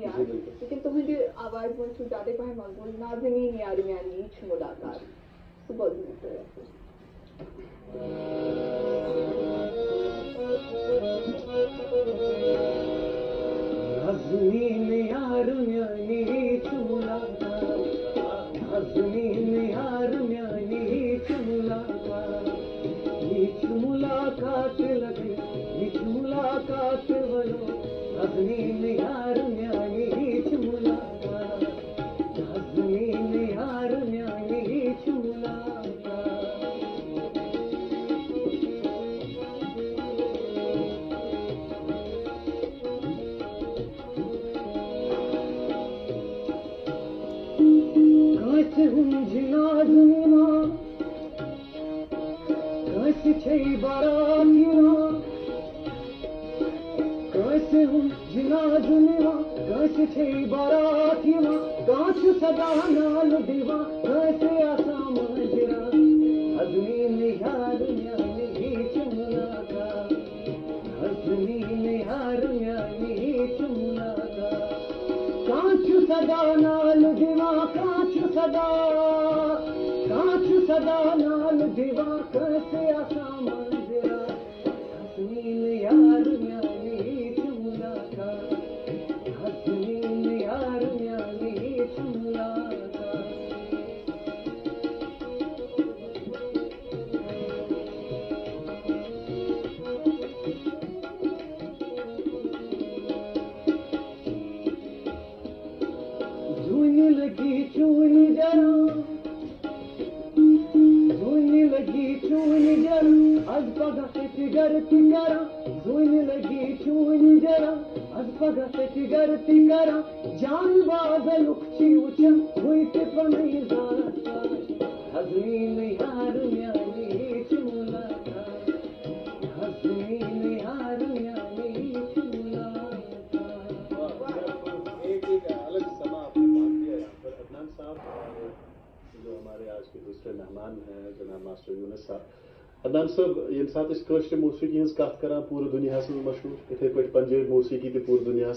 यार लेकिन तुहंदी आवाज मन सु जाते पह मकबूल नाज़नीन यार यानी ईच मुलाकात सुबह नाज़नीन यार यानी ईच मुलाकात नाज़नीन यार यानी ईच मुलाकात लगे ईच मुलाकात वलो नाज़नीन यार यानी ईच मुलाकात नाज़नीन यार यानी ईच मुलाकात काश हम जिनाज़नीना काश छै बारातीना काश हम जिनाज़नीना काश छै बारातीना काश सदा नाल दीवा काश आसा माजरा नाज़नीन यार यानी ईच मुलाकात नाज़नीन यार यानी ईच मुलाकात काश सदा नाल दीवा काश सदा नाल दीवा कैसे आसा मंजरा नाज़नीन यार यानी ईच मुलाकात नाज़नीन यार यानी ईच मुलाकात जून लगी चून जरा जून लगी चून जरा आज पगा गर्ती करा जून लगी चून जरा आज पगा गर्ती करा जान बाज लुकची उचन होईते पण नाज़नीन यार यानी ईच मुलाकात नाज़नीन यार यानी ईच मुलाकात एक अलग समा आपने बांध दिया यहाँ पर अदनान साहब और जो हमारे आज के दूसरे मेहमान हैं जनाब मास्टर यूनुस साहब अदनान साहब ये साथ मौसीकी हज कत कर पूरे दुनिया मशहूर इथे पे पंजाबी मौसीकी पूरे दुनिया